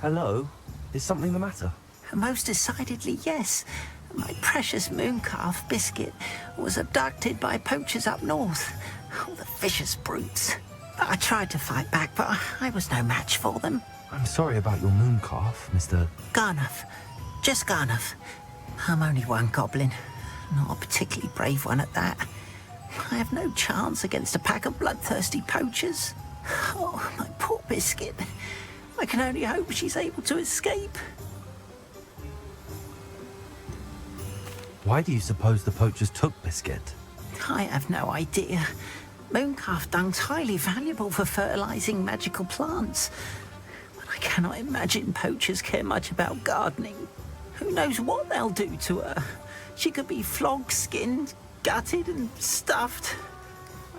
Hello? Is something the matter? Most decidedly, yes. My precious mooncalf Biscuit was abducted by poachers up north. Oh, the vicious brutes. I tried to fight back, but I was no match for them. I'm sorry about your mooncalf, Mr. Garnuff. Just Garnuff. I'm only one goblin. Not a particularly brave one at that. I have no chance against a pack of bloodthirsty poachers. Oh, my poor Biscuit. I can only hope she's able to escape. Why do you suppose the poachers took Biscuit? I have no idea. Mooncalf dung's highly valuable for fertilizing magical plants. But I cannot imagine poachers care much about gardening. Who knows what they'll do to her? She could be flogged, skinned, gutted and stuffed.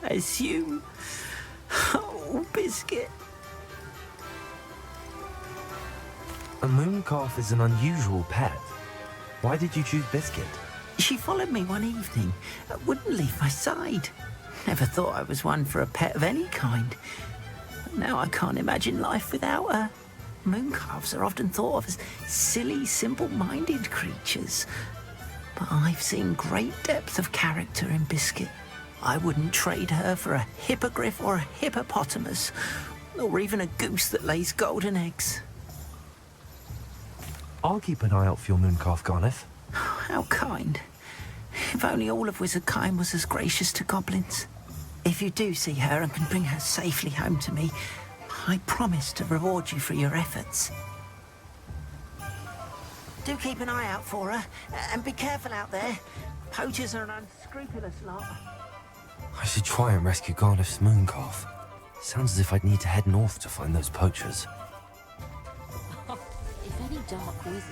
I assume. Oh, Biscuit. A mooncalf is an unusual pet. Why did you choose Biscuit? She followed me one evening, wouldn't leave my side. Never thought I was one for a pet of any kind. But now I can't imagine life without her. Mooncalves are often thought of as silly, simple-minded creatures. But I've seen great depth of character in Biscuit. I wouldn't trade her for a hippogriff or a hippopotamus, or even a goose that lays golden eggs. I'll keep an eye out for your mooncalf, Garniff. How kind. If only all of Wizardkind was as gracious to goblins. If you do see her and can bring her safely home to me, I promise to reward you for your efforts. Do keep an eye out for her, and be careful out there. Poachers are an unscrupulous lot. I should try and rescue Garniff's mooncalf. Sounds as if I'd need to head north to find those poachers. If any dark wizard...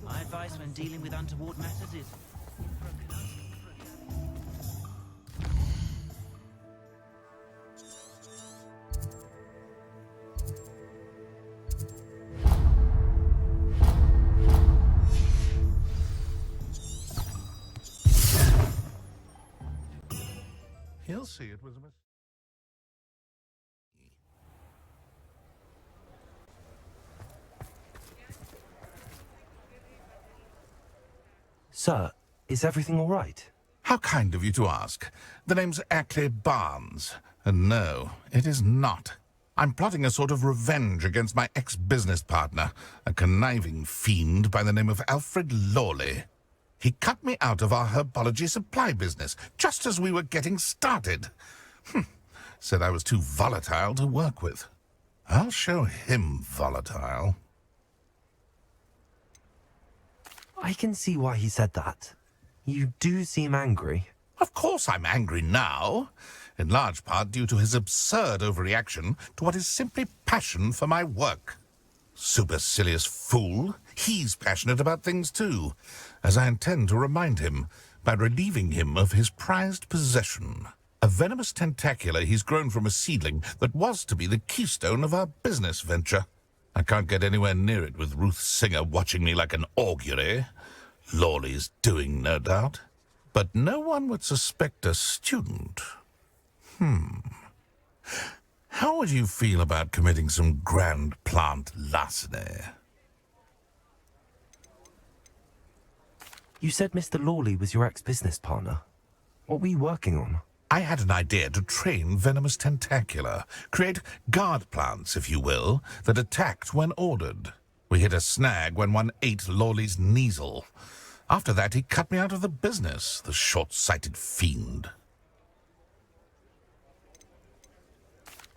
My advice when dealing with untoward matters is... He'll see it was a mistake. Sir, is everything all right? How kind of you to ask. The name's Ackley Barnes. And no, it is not. I'm plotting a sort of revenge against my ex-business partner, a conniving fiend by the name of Alfred Lawley. He cut me out of our herbology supply business, just as we were getting started. Said I was too volatile to work with. I'll show him volatile. I can see why he said that. You do seem angry. Of course I'm angry now, in large part due to his absurd overreaction to what is simply passion for my work. Supercilious fool, he's passionate about things too, as I intend to remind him by relieving him of his prized possession, a venomous tentacular he's grown from a seedling that was to be the keystone of our business venture. I can't get anywhere near it with Ruth Singer watching me like an augury. Lawley's doing, no doubt. But no one would suspect a student. How would you feel about committing some grand plant larceny? You said Mr. Lawley was your ex-business partner. What were you working on? I had an idea to train venomous tentacular, create guard plants, if you will, that attacked when ordered. We hit a snag when one ate Lawley's Kneasel. After that, he cut me out of the business, the short-sighted fiend.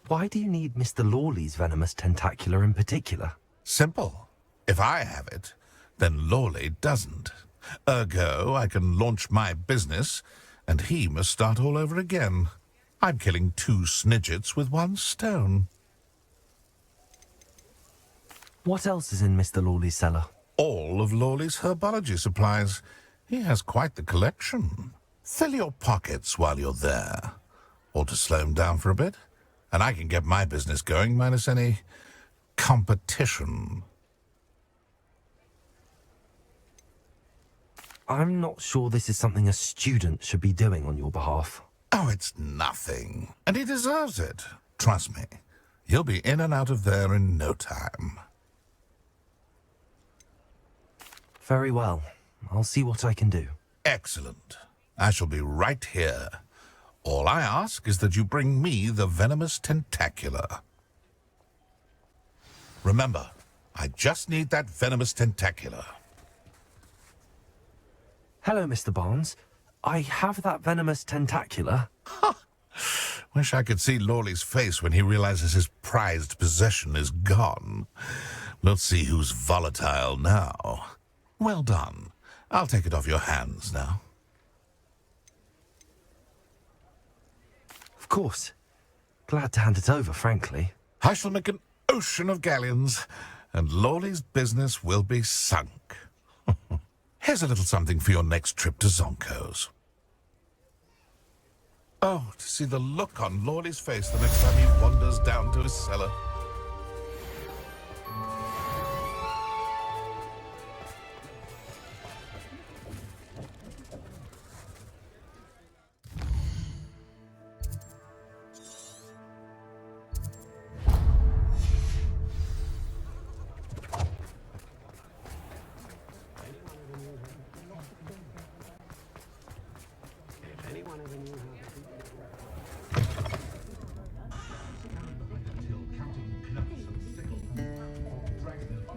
Why do you need Mr. Lawley's venomous tentacular in particular? Simple. If I have it, then Lawley doesn't. Ergo, I can launch my business, and he must start all over again. I'm killing two snidgets with one stone. What else is in Mr. Lawley's cellar? All of Lawley's herbology supplies. He has quite the collection. Fill your pockets while you're there. Or to slow him down for a bit, and I can get my business going minus any competition. I'm not sure this is something a student should be doing on your behalf. Oh, it's nothing. And he deserves it. Trust me. He'll be in and out of there in no time. Very well. I'll see what I can do. Excellent. I shall be right here. All I ask is that you bring me the venomous tentacular. Remember, I just need that venomous tentacular. Hello, Mr. Barnes. I have that venomous tentacular. Wish I could see Lawley's face when he realizes his prized possession is gone. Let's see who's volatile now. Well done. I'll take it off your hands now. Of course. Glad to hand it over, frankly. I shall make an ocean of galleons, and Lawley's business will be sunk. Here's a little something for your next trip to Zonko's. Oh, to see the look on Lawley's face the next time he wanders down to his cellar.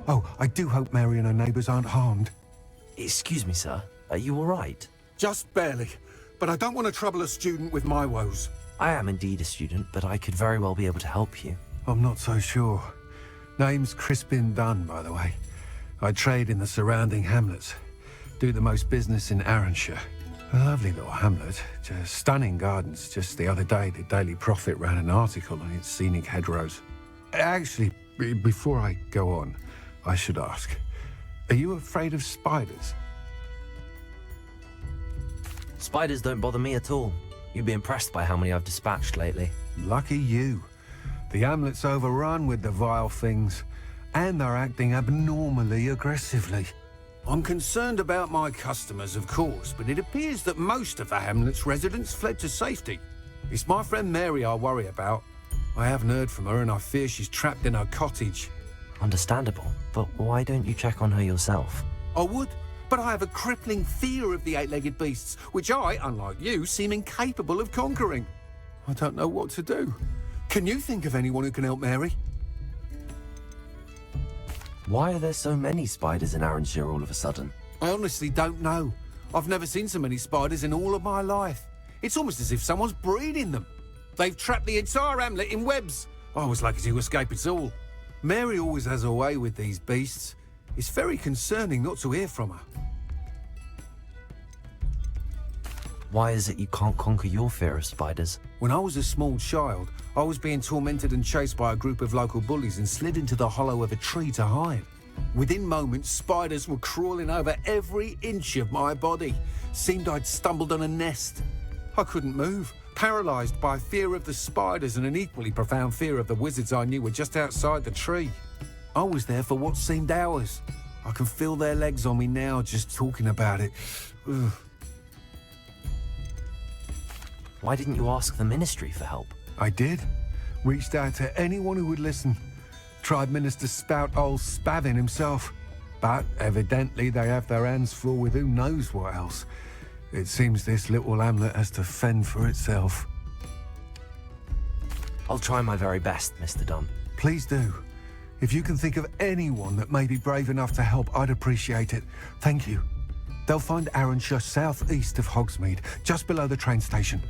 Oh, I do hope Mary and her neighbours aren't harmed. Excuse me, sir. Are you all right? Just barely. But I don't want to trouble a student with my woes. I am indeed a student, but I could very well be able to help you. I'm not so sure. Name's Crispin Dunn, by the way. I trade in the surrounding hamlets. Do the most business in Aranshire. A lovely little hamlet. Just stunning gardens. Just the other day, the Daily Prophet ran an article on its scenic hedgerows. Actually, before I go on, I should ask, are you afraid of spiders? Spiders don't bother me at all. You'd be impressed by how many I've dispatched lately. Lucky you. The hamlet's overrun with the vile things, and they're acting abnormally aggressively. I'm concerned about my customers, of course, but it appears that most of the hamlet's residents fled to safety. It's my friend Mary I worry about. I haven't heard from her, and I fear she's trapped in her cottage. Understandable, but why don't you check on her yourself? I would, but I have a crippling fear of the eight-legged beasts, which I, unlike you, seem incapable of conquering. I don't know what to do. Can you think of anyone who can help Mary? Why are there so many spiders in Aranshire all of a sudden? I honestly don't know. I've never seen so many spiders in all of my life. It's almost as if someone's breeding them. They've trapped the entire hamlet in webs. I was lucky to escape it all. Mary always has a way with these beasts. It's very concerning not to hear from her. Why is it you can't conquer your fear of spiders? When I was a small child, I was being tormented and chased by a group of local bullies and slid into the hollow of a tree to hide. Within moments, spiders were crawling over every inch of my body. Seemed I'd stumbled on a nest. I couldn't move, paralysed by fear of the spiders and an equally profound fear of the wizards I knew were just outside the tree. I was there for what seemed hours. I can feel their legs on me now just talking about it. Ugh. Why didn't you ask the ministry for help? I did. Reached out to anyone who would listen. Tried Minister Spout old Spavin himself. But evidently they have their hands full with who knows what else. It seems this little hamlet has to fend for itself. I'll try my very best, Mr. Dunn. Please do. If you can think of anyone that may be brave enough to help, I'd appreciate it. Thank you. They'll find Aranshire southeast of Hogsmeade, just below the train station.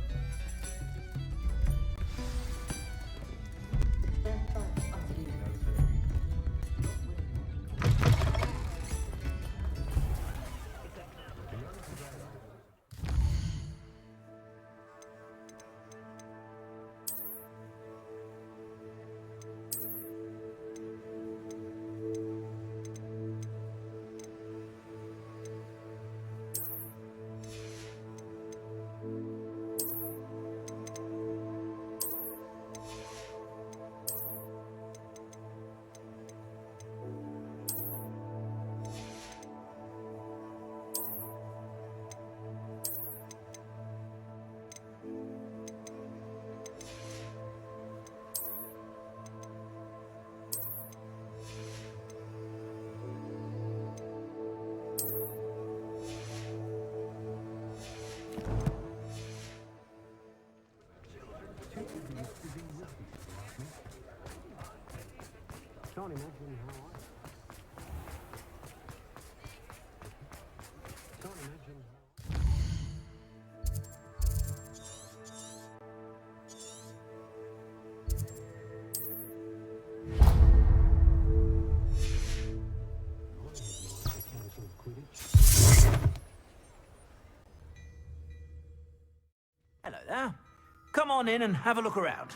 on in and have a look around.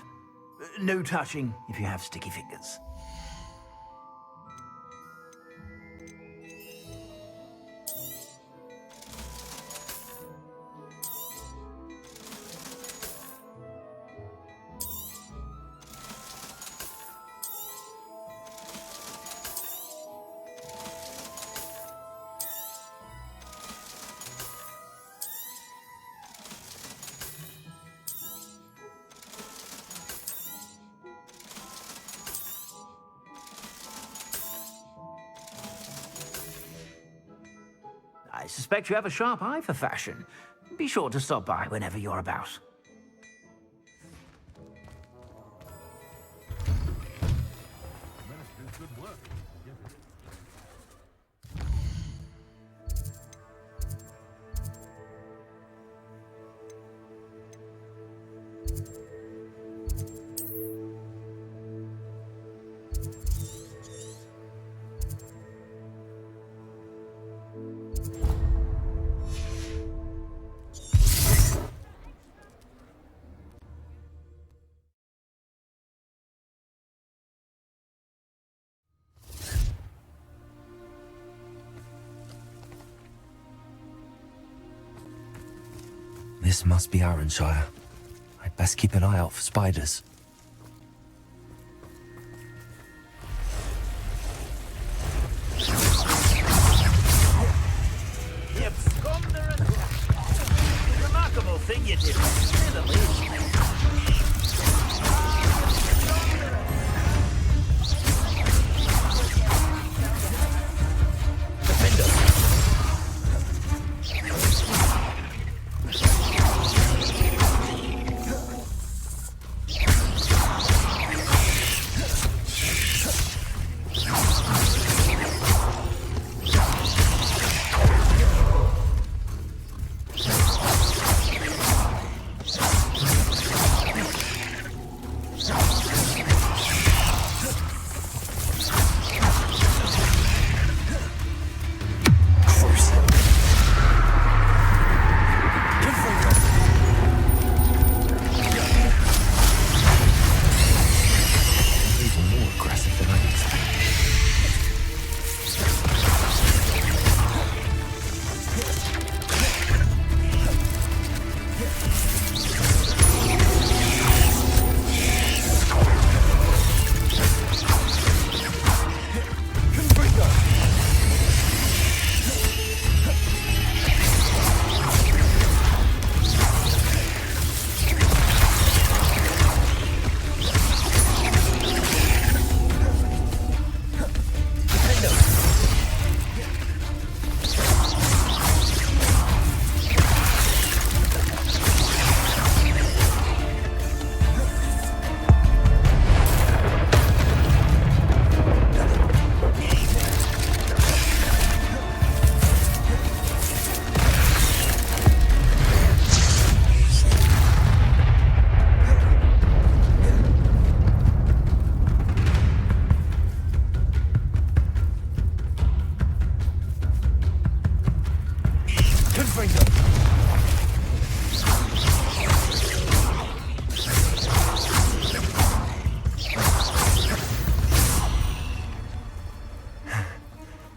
No touching if you have sticky fingers. I suspect you have a sharp eye for fashion. Be sure to stop by whenever you're about. This must be Aranshire. I'd best keep an eye out for spiders. The absconder attack. Remarkable thing you did. Say the least.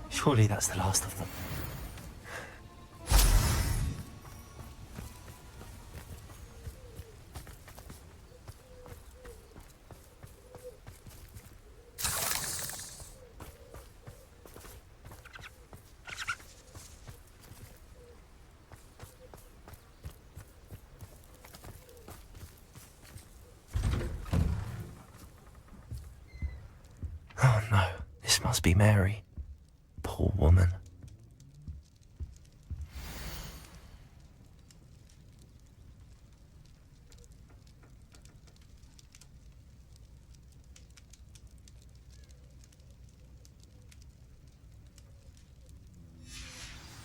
Surely that's the last of them. Oh no, this must be Mary. Poor woman.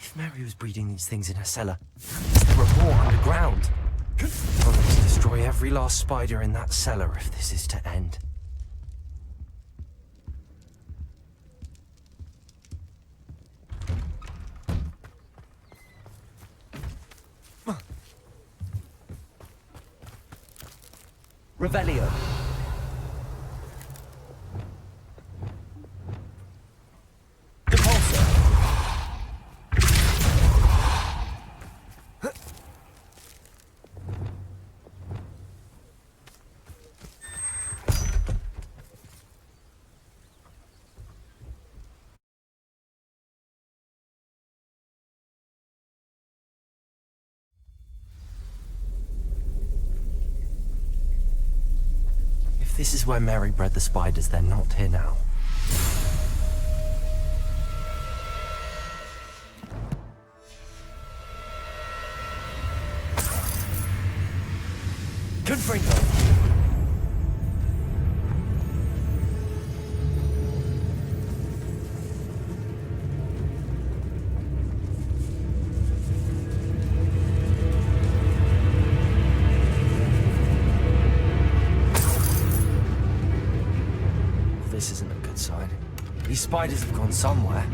If Mary was breeding these things in her cellar, is there more underground? I'll need to destroy every last spider in that cellar if this is to end. Revelio. Depulsor. If this is where Mary bred the spiders, they're not here now. Confringo. This isn't a good sign. These spiders have gone somewhere.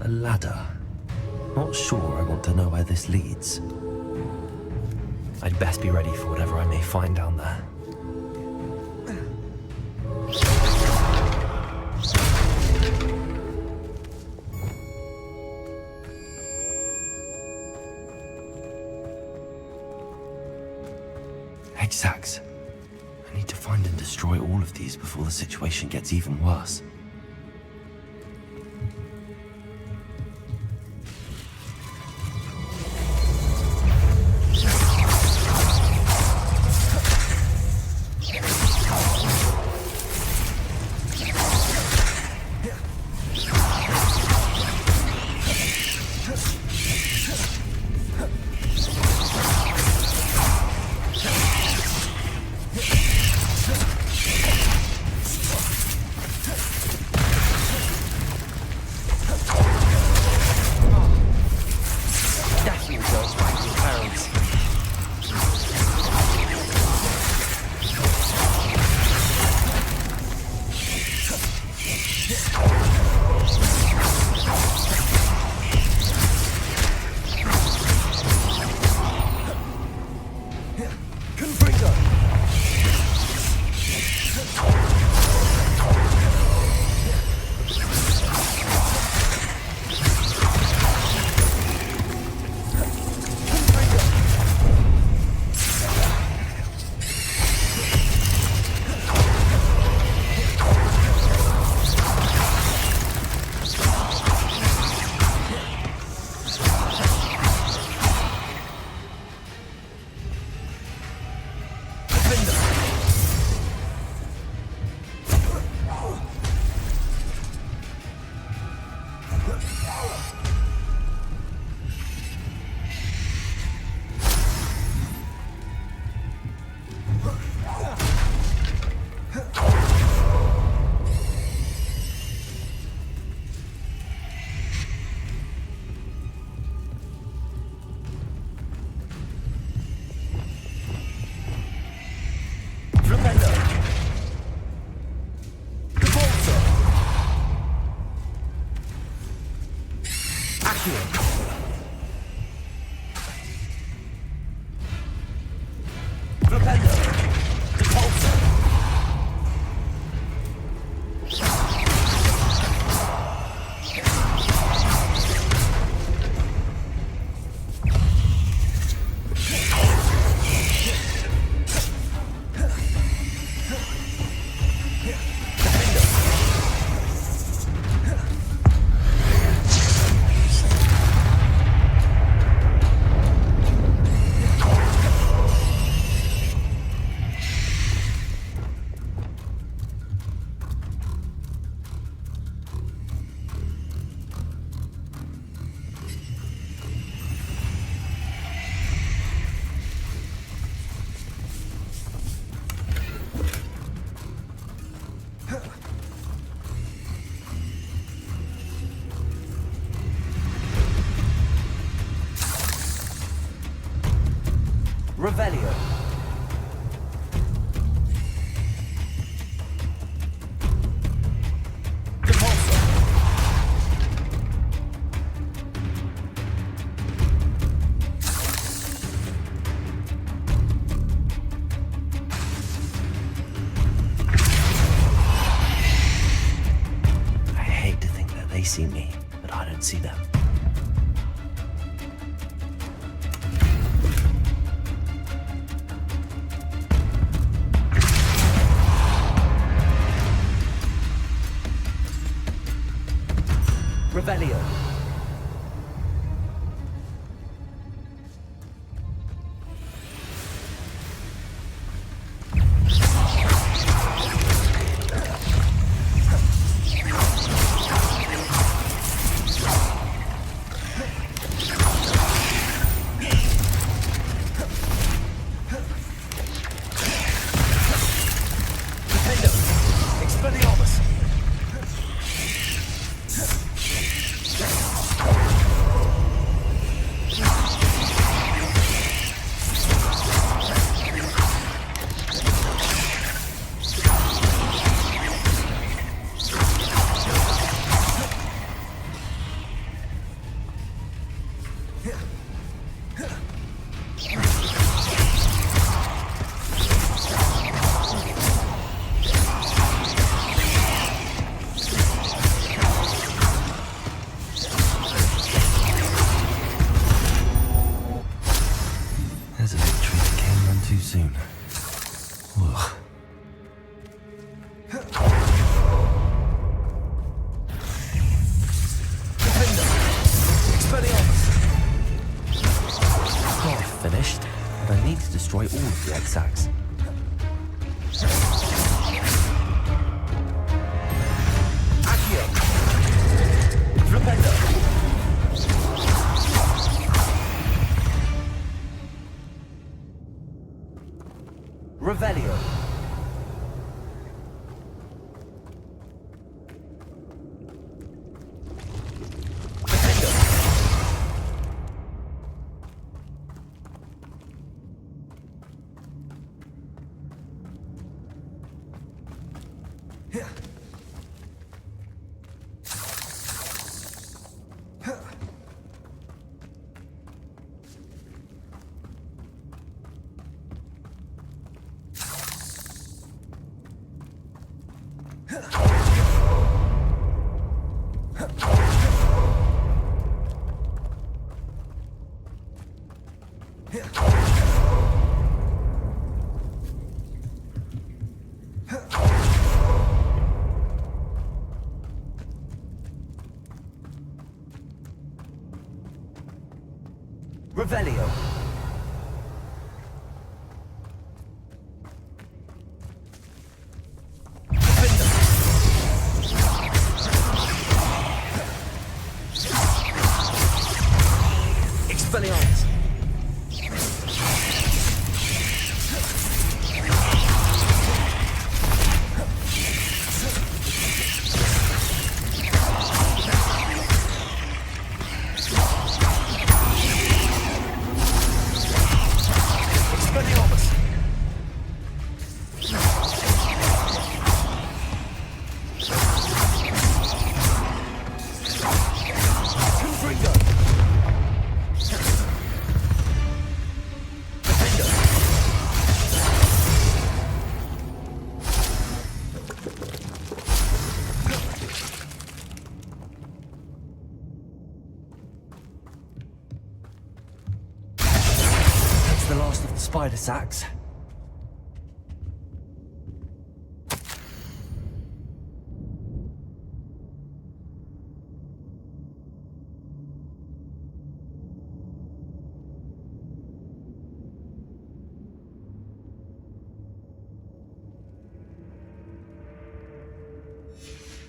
A ladder. Not sure I want to know where this leads. I'd best be ready for whatever I may find down there. Exact. I need to find and destroy all of these before the situation gets even worse. Revelio. I hate to think that they see me, but I don't see them. Revelio. There's a victory that came none too soon. Ugh. Not finished, but I need to destroy all of the egg sacs. Accio! Flipendo! Revelio. Revelio. Expelliarmus. The last of the spider sacs.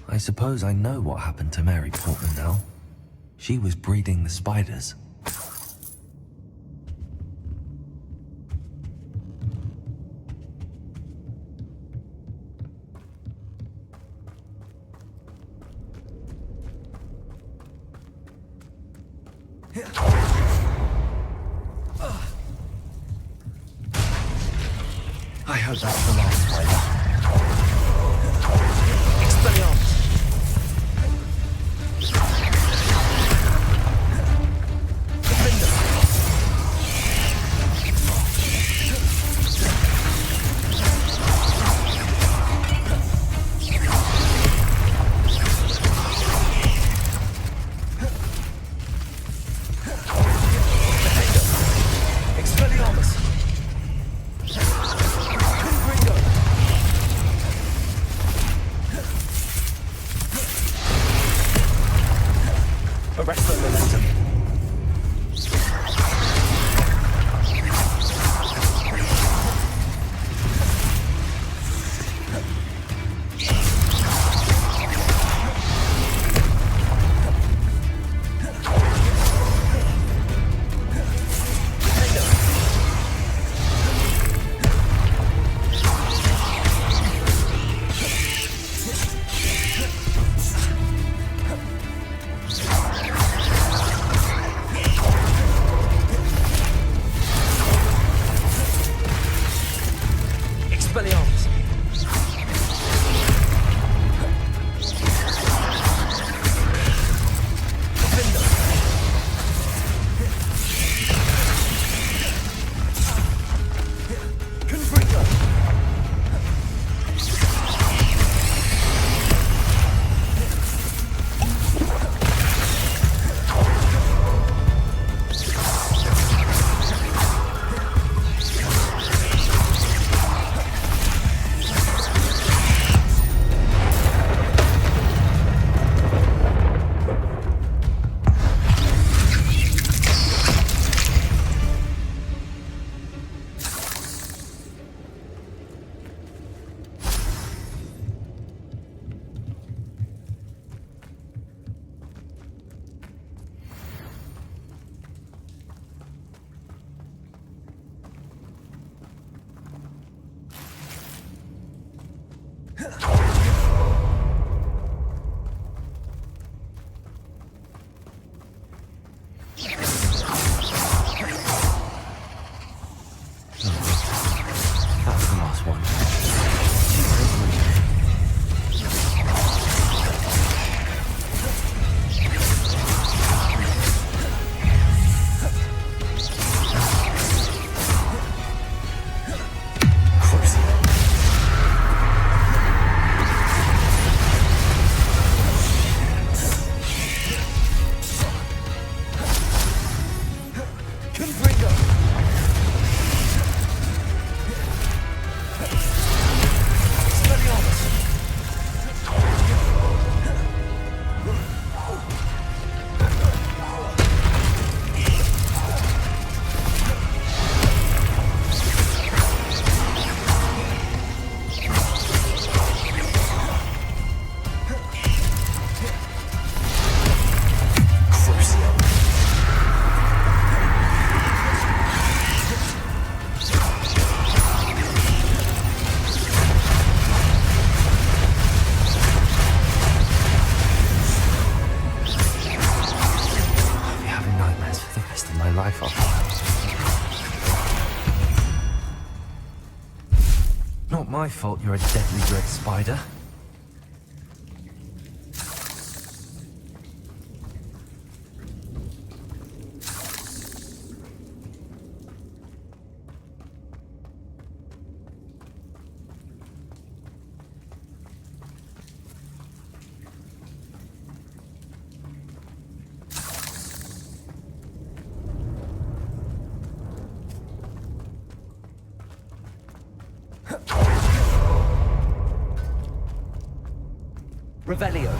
I suppose I know what happened to Mary Portman now. She was breeding the spiders. hope that's the last spider. Expelliarmus! Arrest the momentum. Expelliarmus! That's the last one. Life off. Not my fault you're a deadly dread spider. Revelio.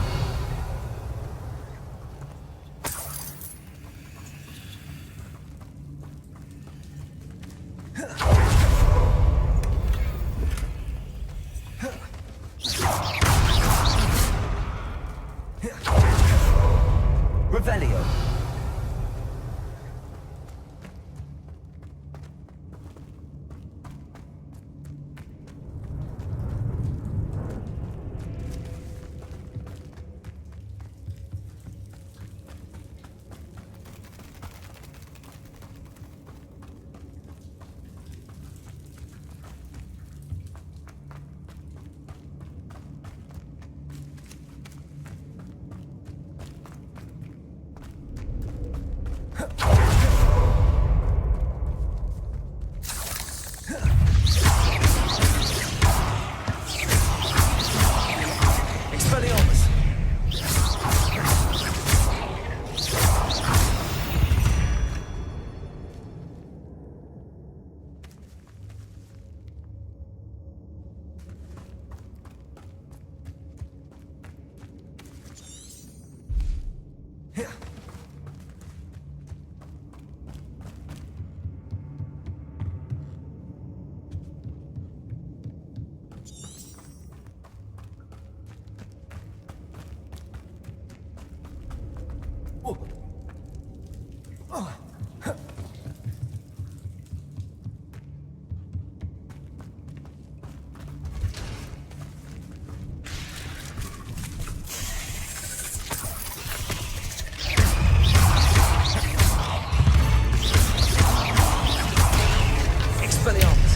Revelio. Expelliarmus!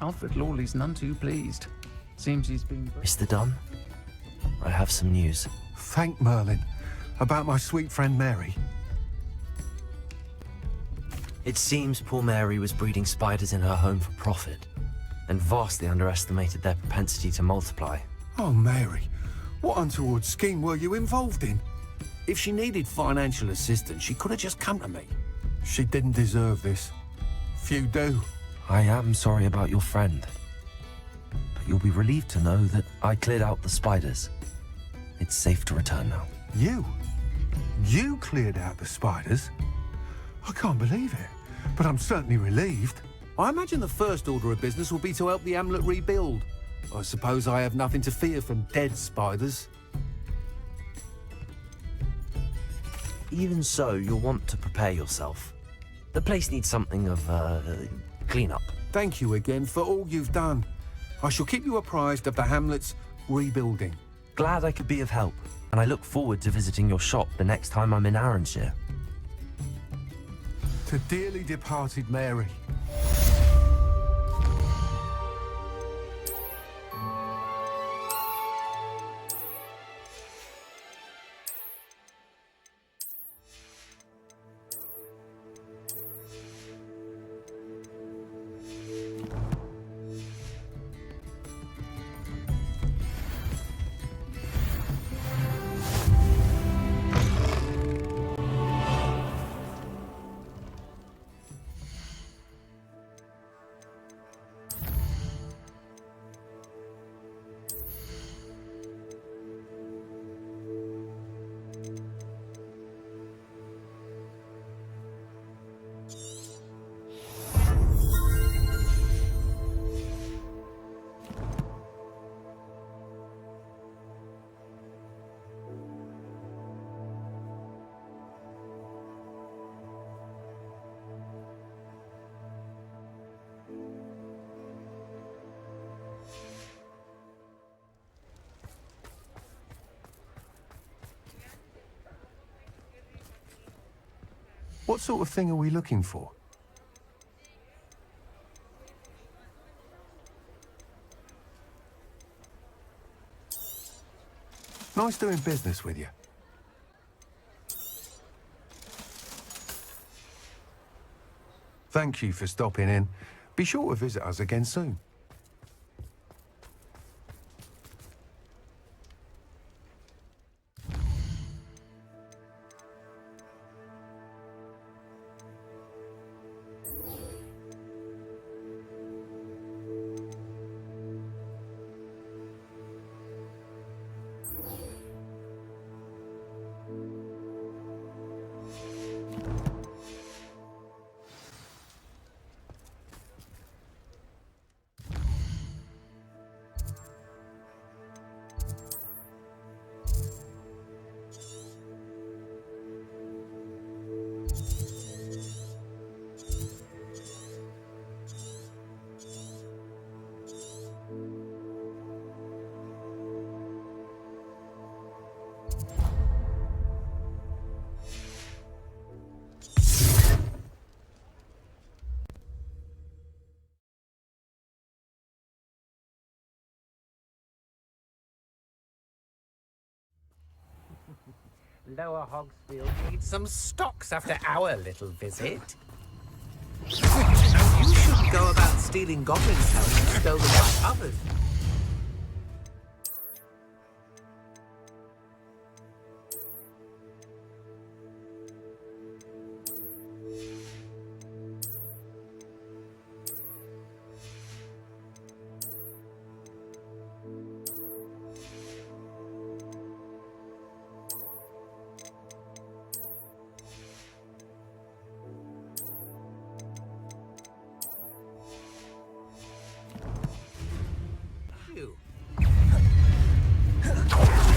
Alfred Lawley's none too pleased. Seems he's been... Mr. Dunn, I have some news. Thank Merlin. About my sweet friend Mary. It seems poor Mary was breeding spiders in her home for profit, and vastly underestimated their propensity to multiply. Oh, Mary. What untoward scheme were you involved in? If she needed financial assistance, she could have just come to me. She didn't deserve this. Few do. I am sorry about your friend, but you'll be relieved to know that I cleared out the spiders. It's safe to return now. You? You cleared out the spiders? I can't believe it, but I'm certainly relieved. I imagine the first order of business will be to help the Hamlet rebuild. I suppose I have nothing to fear from dead spiders. Even so, you'll want to prepare yourself. The place needs something of, clean-up. Thank you again for all you've done. I shall keep you apprised of the Hamlet's rebuilding. Glad I could be of help, and I look forward to visiting your shop the next time I'm in Aranshire. To dearly departed Mary. What sort of thing are we looking for? Nice doing business with you. Thank you for stopping in. Be sure to visit us again soon. Lower Hogsfield needs some stocks after our little visit. And you shouldn't go about stealing goblins' helmets stolen by others.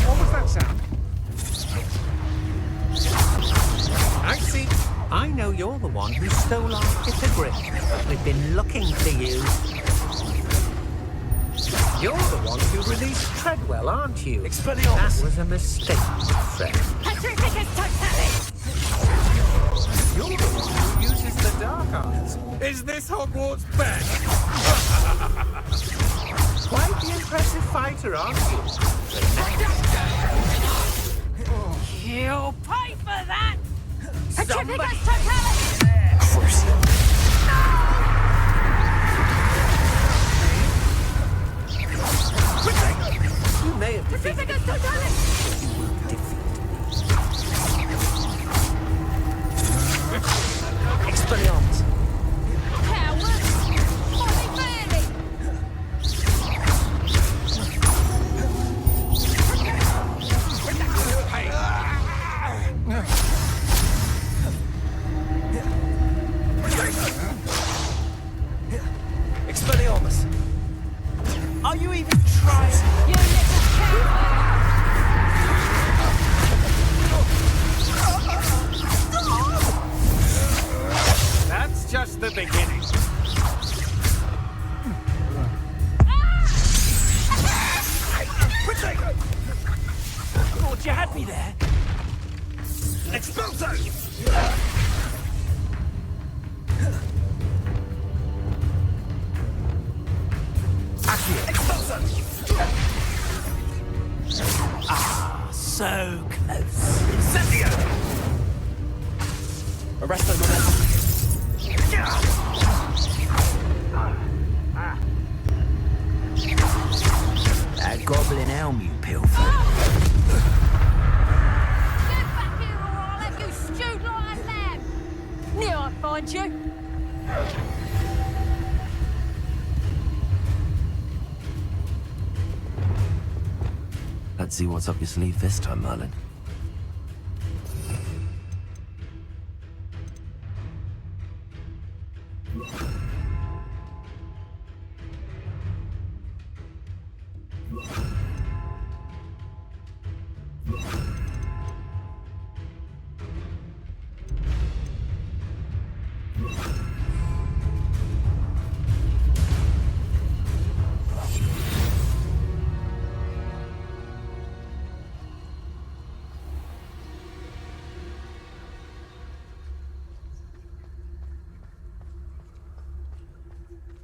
What was that sound? I see. I know you're the one who stole our hippogriff. We've been looking for you. You're the one who released Treadwell, aren't you? Expelliarmus! That was a mistake, Fred. You're the one who uses the dark arts. Is this Hogwarts back? Quite the impressive fighter, aren't you? You'll pay for that! Somebody- Crucial. You may have defeated Expelliarmus! Cowards! Molly Bailey! Expelliarmus! Are you even trying? You little coward! That's just the beginning. Thought you had me there. Expulso! Expulso! Ah, so close. Incendio! Arresto momentum. That goblin helm you pilfer. Get back here or I'll have you stewed like a lamb! Knew I'd find you! Let's see what's up your sleeve this time, Merlin.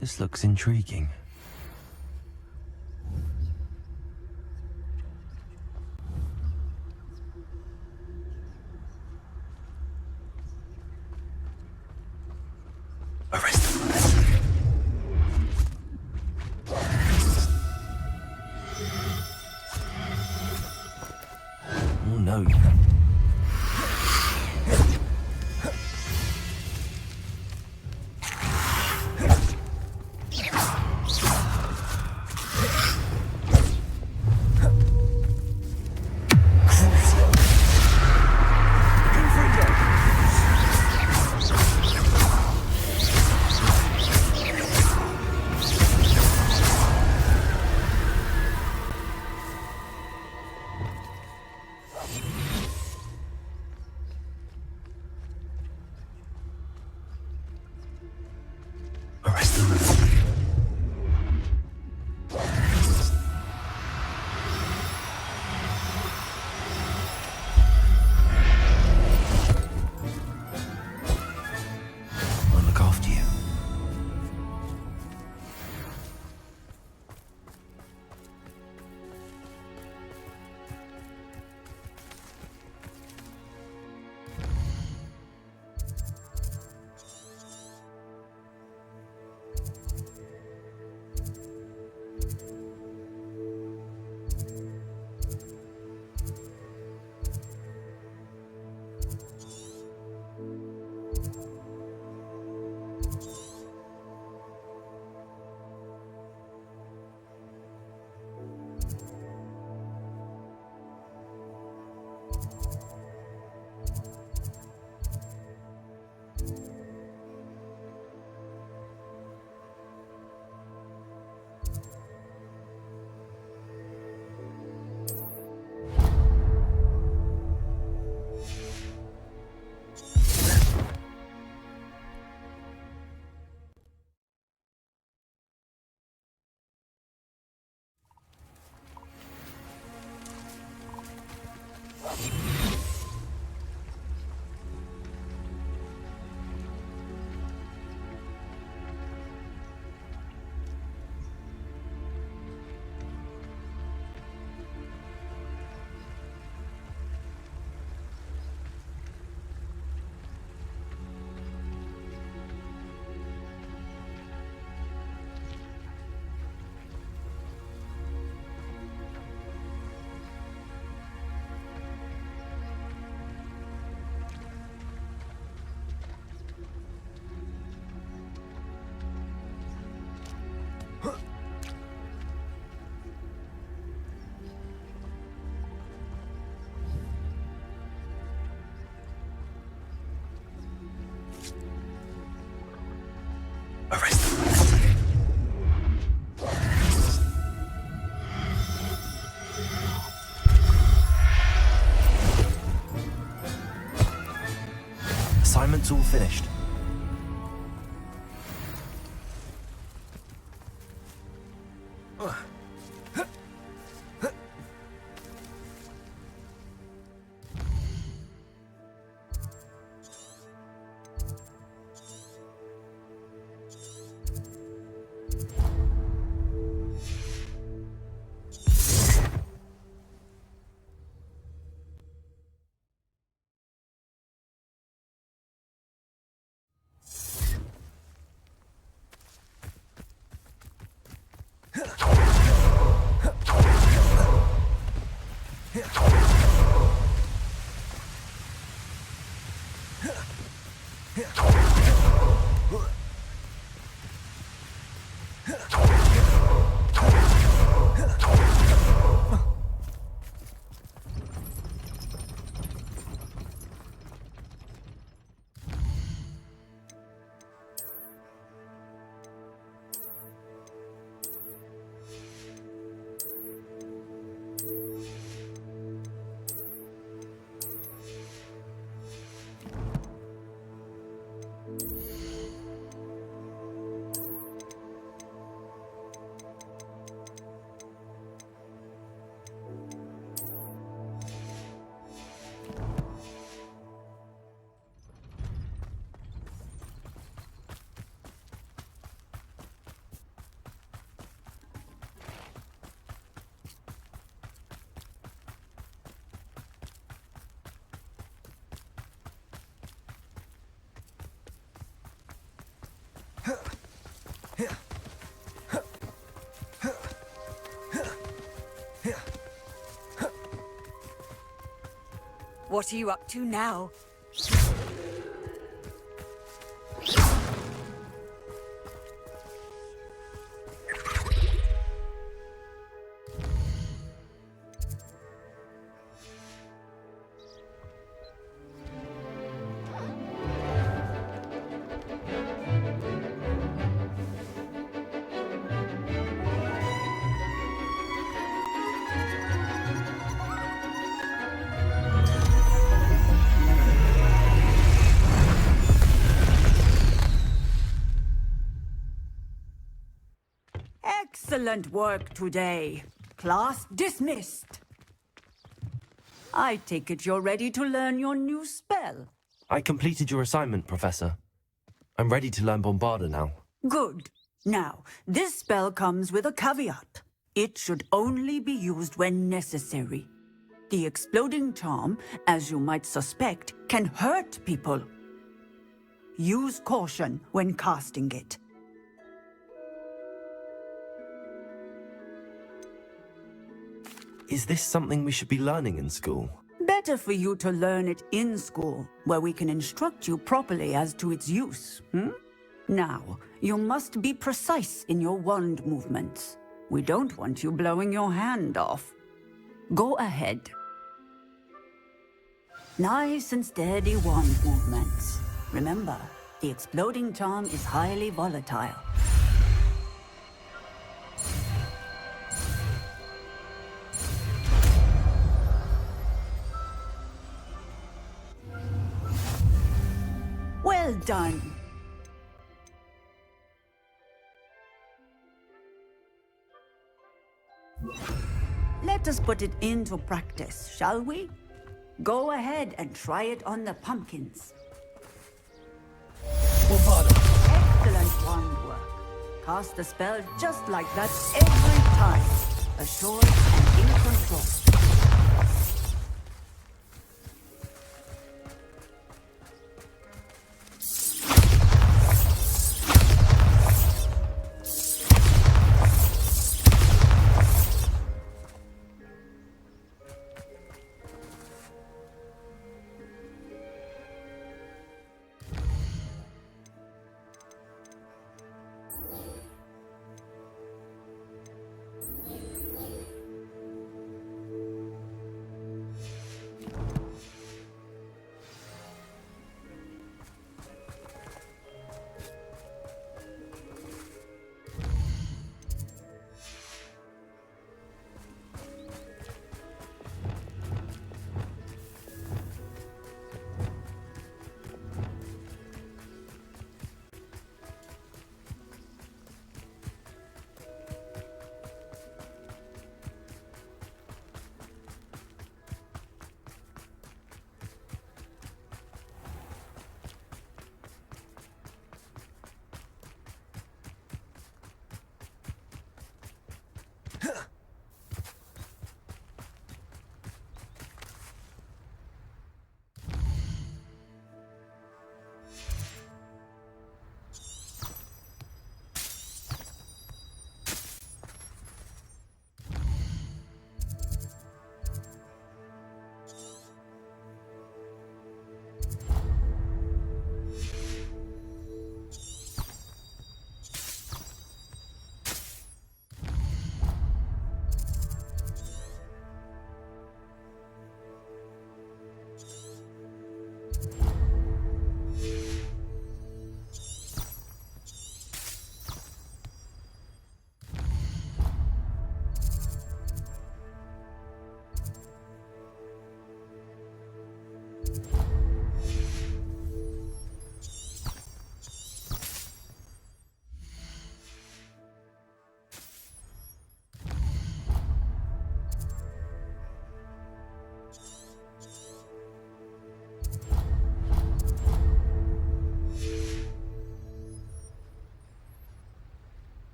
This looks intriguing. Arrest them. Oh no. assignment's all finished. What are you up to now? Excellent work today. Class dismissed. I take it you're ready to learn your new spell. I completed your assignment, Professor. I'm ready to learn Bombarda now. Good. Now, this spell comes with a caveat. It should only be used when necessary. The exploding charm, as you might suspect, can hurt people. Use caution when casting it. Is this something we should be learning in school? Better for you to learn it in school, where we can instruct you properly as to its use. Now, you must be precise in your wand movements. We don't want you blowing your hand off. Go ahead. Nice and steady wand movements. Remember, the exploding charm is highly volatile. Well done. Let us put it into practice, shall we? Go ahead and try it on the pumpkins. Excellent wand work. Cast the spell just like that every time. Assured and in control.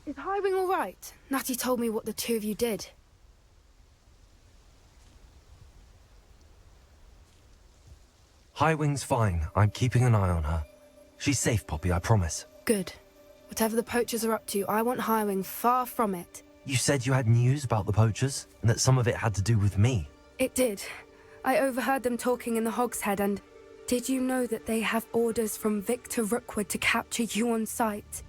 Is Highwing all right? Natty told me what the two of you did. Highwing's fine. I'm keeping an eye on her. She's safe, Poppy, I promise. Good. Whatever the poachers are up to, I want Highwing far from it. You said you had news about the poachers, and that some of it had to do with me. It did. I overheard them talking in the Hogshead, and did you know that they have orders from Victor Rookwood to capture you on sight?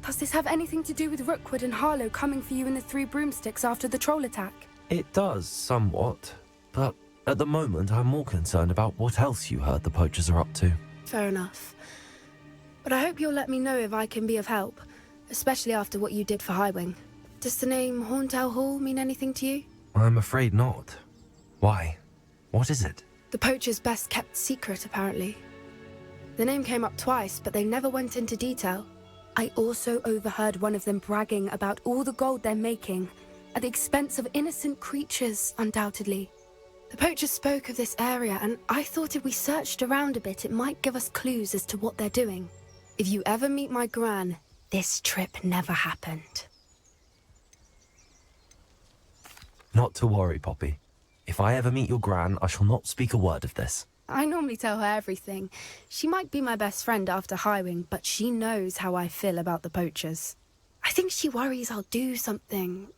Does this have anything to do with Rookwood and Harlow coming for you in the Three Broomsticks after the troll attack? It does, somewhat. But at the moment, I'm more concerned about what else you heard the poachers are up to. Fair enough. But I hope you'll let me know if I can be of help, especially after what you did for Highwing. Does the name Horntail Hall mean anything to you? I'm afraid not. Why? What is it? The poachers' best kept secret, apparently. The name came up twice, but they never went into detail. I also overheard one of them bragging about all the gold they're making, at the expense of innocent creatures, undoubtedly. The poachers spoke of this area, and I thought if we searched around a bit, it might give us clues as to what they're doing. If you ever meet my gran, this trip never happened. Not to worry, Poppy. If I ever meet your gran, I shall not speak a word of this. I normally tell her everything. She might be my best friend after Highwing, but she knows how I feel about the poachers. I think she worries I'll do something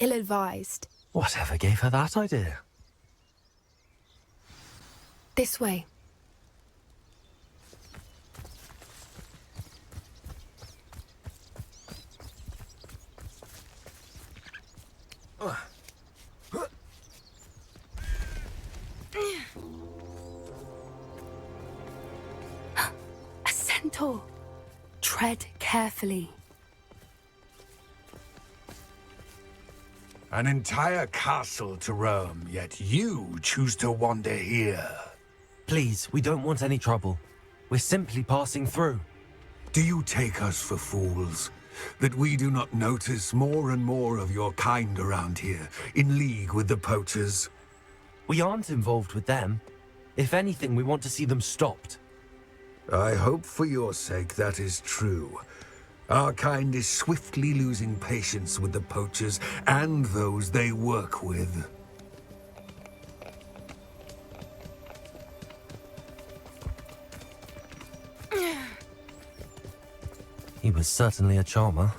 ill-advised. Whatever gave her that idea? This way. A centaur. Tread carefully. An entire castle to roam, yet you choose to wander here. Please, we don't want any trouble. We're simply passing through. Do you take us for fools? That we do not notice more and more of your kind around here, in league with the poachers? We aren't involved with them. If anything, we want to see them stopped. I hope for your sake that is true. Our kind is swiftly losing patience with the poachers and those they work with. He was certainly a charmer.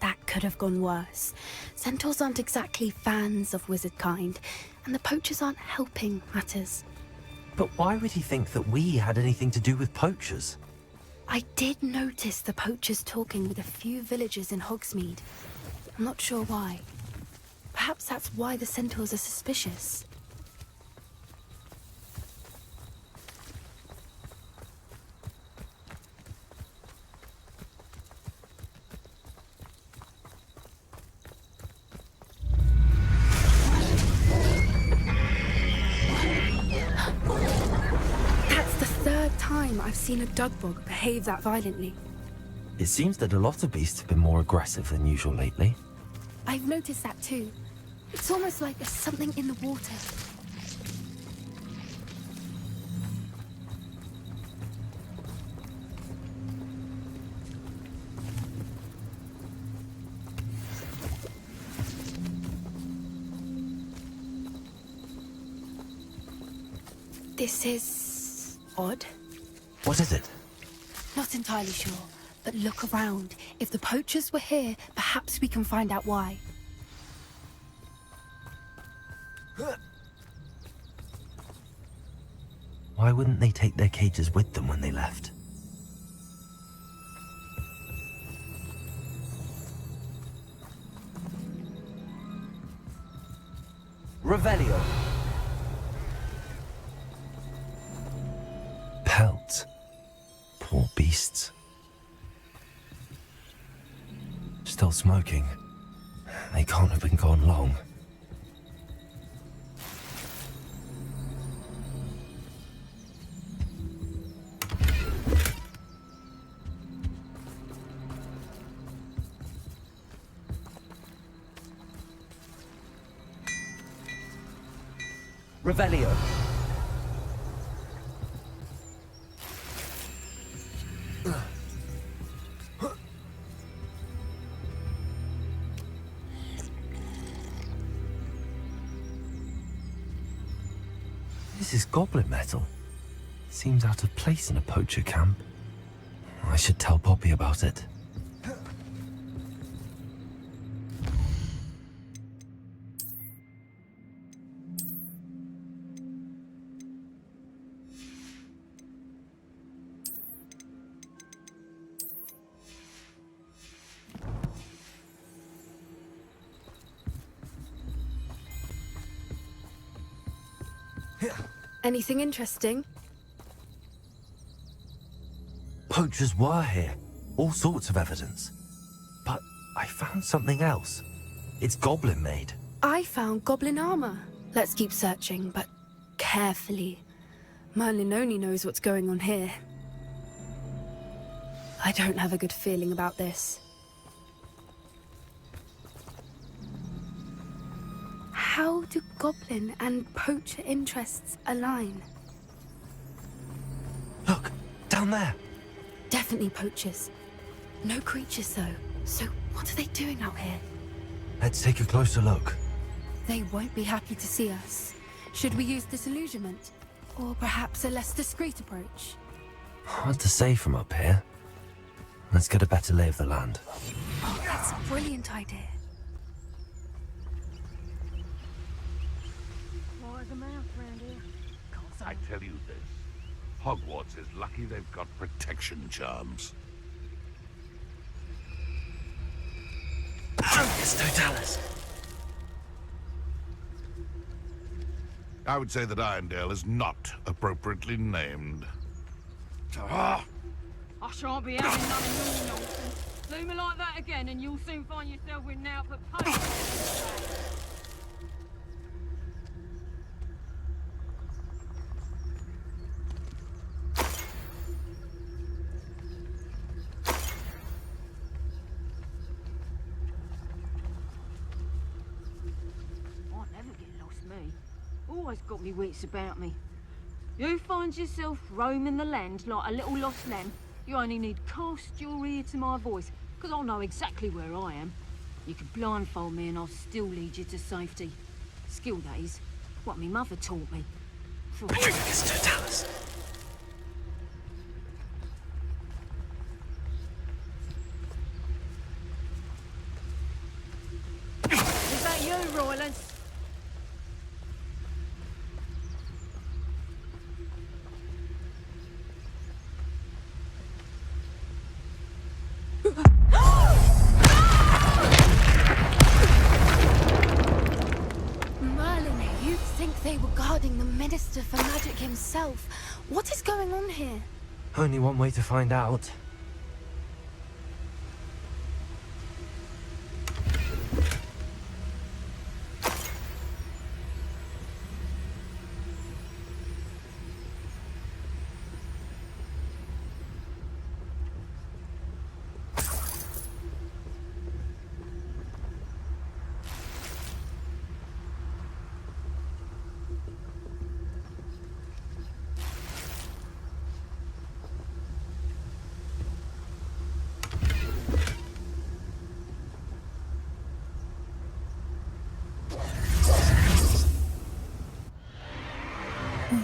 That could have gone worse. Centaurs aren't exactly fans of wizard kind, and the poachers aren't helping matters. But why would he think that we had anything to do with poachers? I did notice the poachers talking with a few villagers in Hogsmeade. I'm not sure why. Perhaps that's why the centaurs are suspicious. I've seen a dugbog behave that violently. It seems that a lot of beasts have been more aggressive than usual lately. I've noticed that too. It's almost like there's something in the water. This is odd. What is it? Not entirely sure, but look around. If the poachers were here, perhaps we can find out why. Why wouldn't they take their cages with them when they left? Revelio. Pelt. Poor beasts. Still smoking. They can't have been gone long. Revelio. This is goblin metal. Seems out of place in a poacher camp. I should tell Poppy about it. Anything interesting? Poachers were here. All sorts of evidence. But I found something else. It's goblin made. I found goblin armor. Let's keep searching, but carefully. Merlin only knows what's going on here. I don't have a good feeling about this. How do goblin and poacher interests align? Look, down there. Definitely poachers. No creatures, though. So what are they doing out here? Let's take a closer look. They won't be happy to see us. Should we use disillusionment? Or perhaps a less discreet approach? Hard to say from up here. Let's get a better lay of the land. Oh, that's a brilliant idea. I tell you this, Hogwarts is lucky they've got protection charms. Focus, Totalis! I would say that Irondale is not appropriately named. Ah! I shan't be having none of your nonsense. Do me like that again and you'll soon find yourself with now but poachers. Always got me wits about me. You find yourself roaming the land like a little lost lamb, you only need cast your ear to my voice, because I'll know exactly where I am. You can blindfold me and I'll still lead you to safety. Skill, that is. What me mother taught me. Atticus and Poppy. Is that you, Roylance? Merlin, you'd think they were guarding the Minister for Magic himself. What is going on here? Only one way to find out.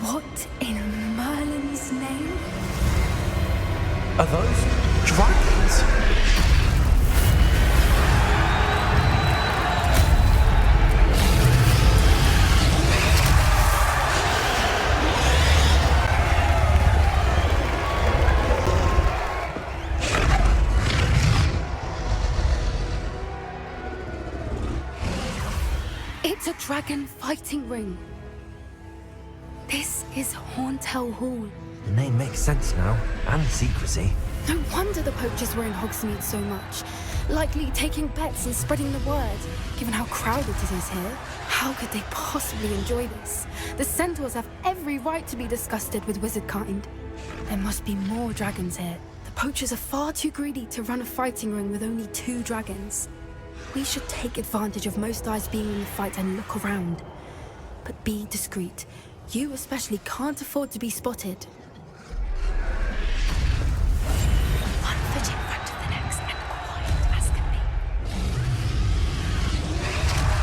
What in Merlin's name? Are those dragons? It's a dragon fighting ring. This is Hauntel Hall. The name makes sense now, and secrecy. No wonder the poachers were in Hogsmeade so much. Likely taking bets and spreading the word, given how crowded it is here. How could they possibly enjoy this? The centaurs have every right to be disgusted with wizard kind. There must be more dragons here. The poachers are far too greedy to run a fighting ring with only 2 dragons. We should take advantage of most eyes being in the fight and look around. But be discreet. You especially can't afford to be spotted. One foot in front of the next and quiet as can be.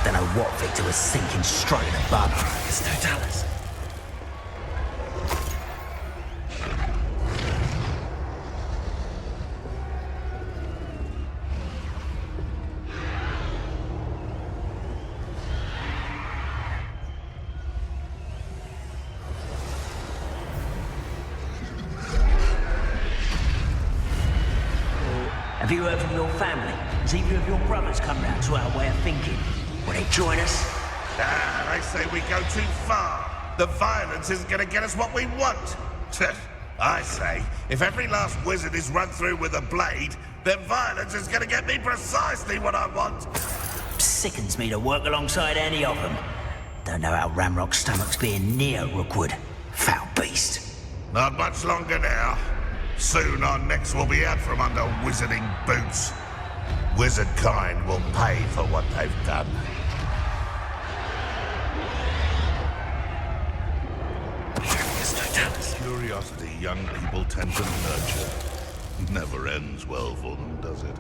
Don't know what Victor was thinking strutting above. It's Totalis. Have you heard from your family? Has either of your brothers come round to our way of thinking? Will they join us? They say we go too far. The violence isn't going to get us what we want. I say, if every last wizard is run through with a blade, then violence is going to get me precisely what I want. Sickens me to work alongside any of them. Don't know how Ramrock's stomach's being near Rookwood. Foul beast. Not much longer now. Soon our necks will be out from under wizarding boots. Wizard kind will pay for what they've done. Curiosity young people tend to nurture. Never ends well for them, does it?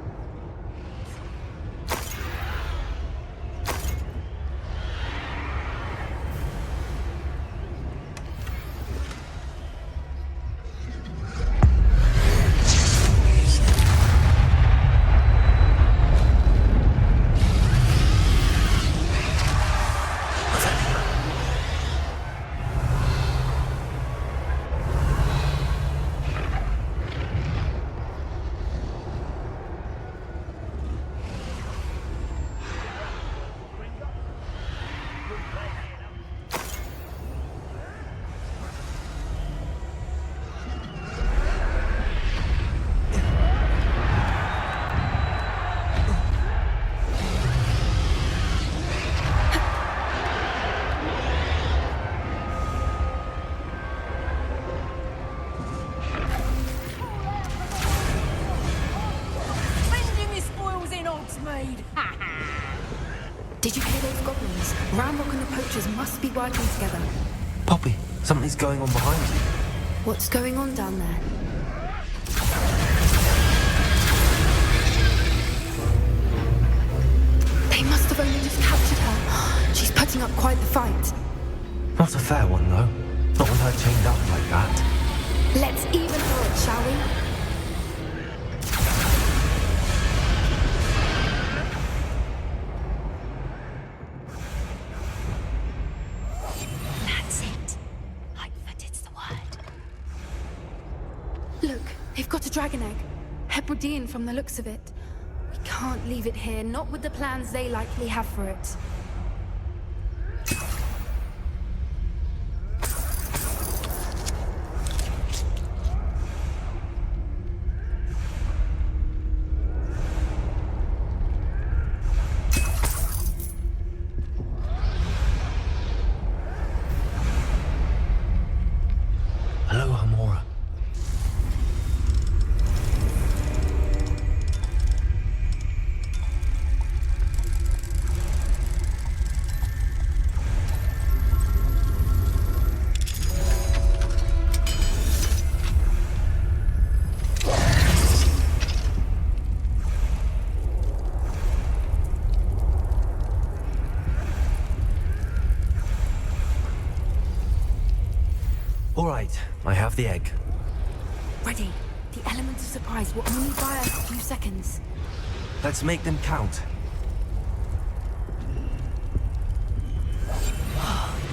Did you hear those goblins? Ramrock and the poachers must be working together. Poppy, something's going on behind you. What's going on down there? They must have only just captured her. She's putting up quite the fight. Not a fair one, though. Not with her chained up like that. Let's even her it, shall we? That's it. Lightfooted's the word. Look, they've got a dragon egg. Hebridean from the looks of it. We can't leave it here, not with the plans they likely have for it. All right, I have the egg. Ready. The element of surprise will only buy us a few seconds. Let's make them count.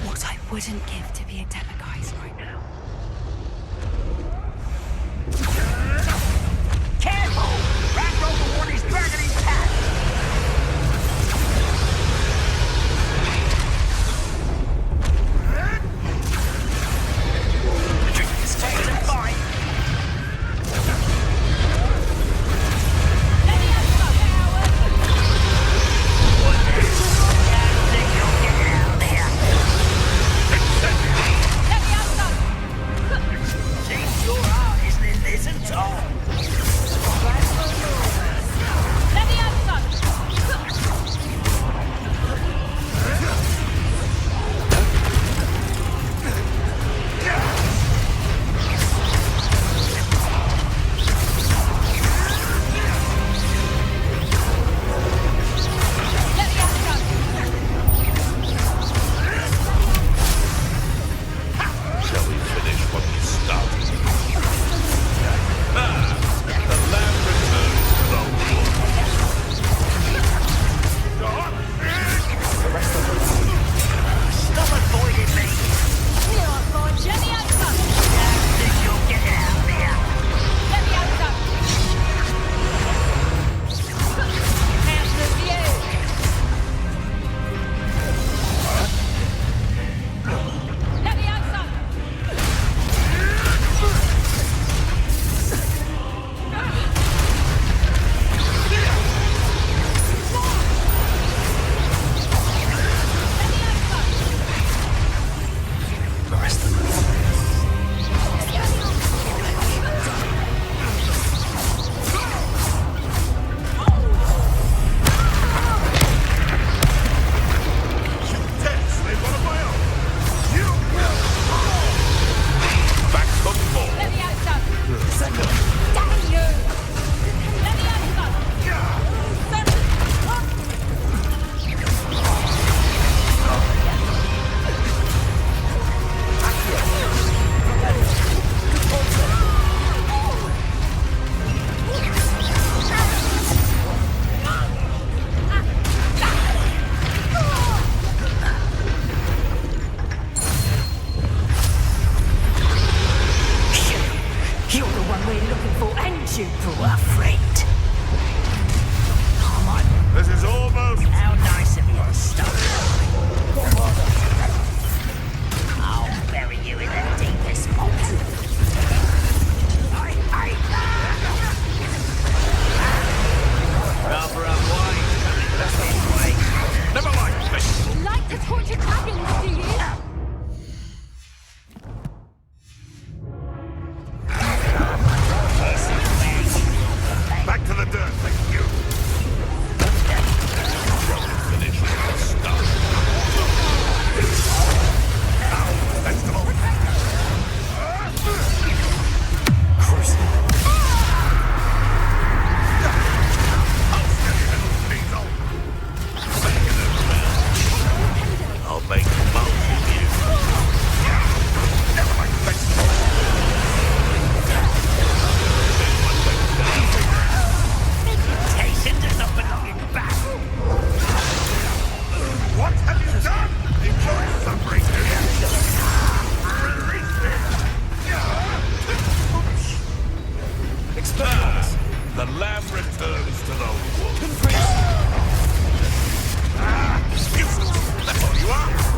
What I wouldn't give to be a Demiguise right now. Careful! Ragdoll the one is dragging his cat! Take some bite! lamb returns to the wolf. That's all you are.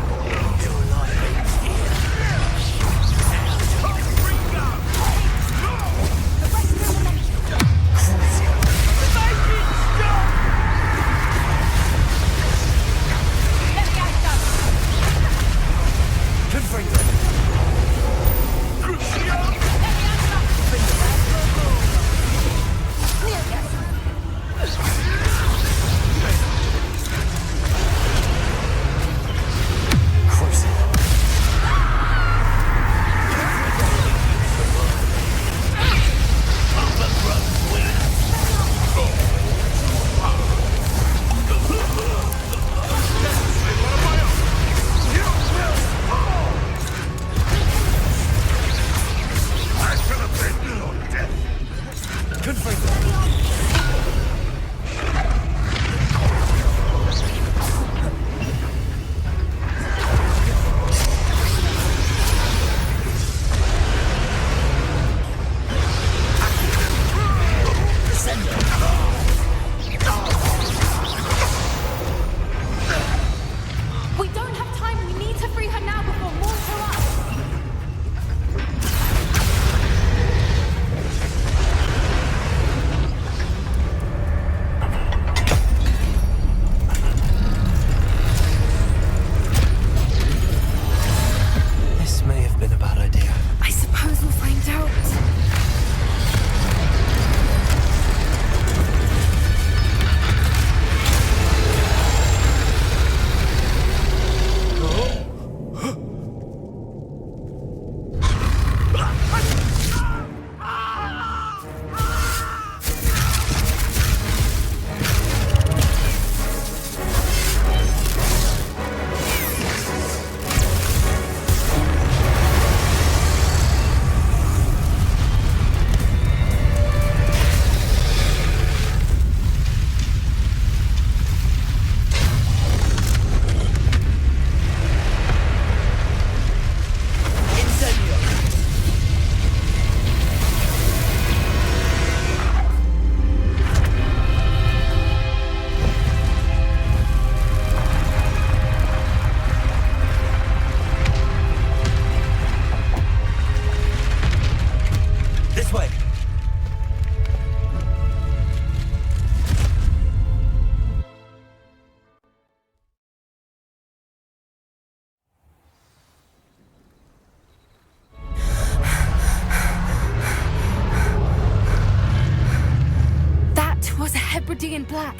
Hebridean black.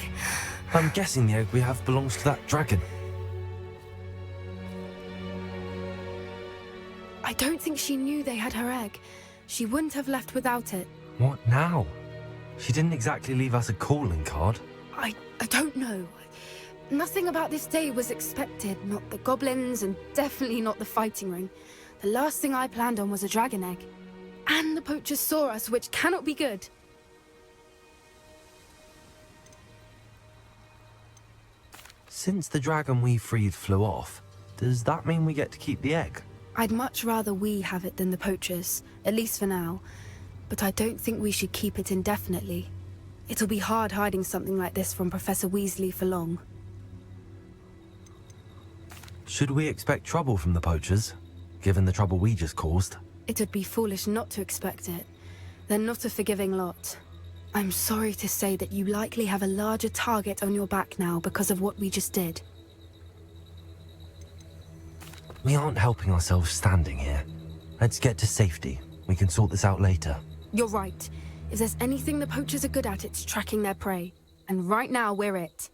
I'm guessing the egg we have belongs to that dragon. I don't think she knew they had her egg. She wouldn't have left without it. What now? She didn't exactly leave us a calling card. I don't know. Nothing about this day was expected. Not the goblins, and definitely not the fighting ring. The last thing I planned on was a dragon egg. And the poachers saw us, which cannot be good. Since the dragon we freed flew off, does that mean we get to keep the egg? I'd much rather we have it than the poachers, at least for now. But I don't think we should keep it indefinitely. It'll be hard hiding something like this from Professor Weasley for long. Should we expect trouble from the poachers, given the trouble we just caused? It would be foolish not to expect it. They're not a forgiving lot. I'm sorry to say that you likely have a larger target on your back now because of what we just did. We aren't helping ourselves standing here. Let's get to safety. We can sort this out later. You're right. If there's anything the poachers are good at, it's tracking their prey. And right now, we're it.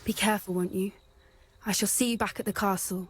Be careful, won't you? I shall see you back at the castle.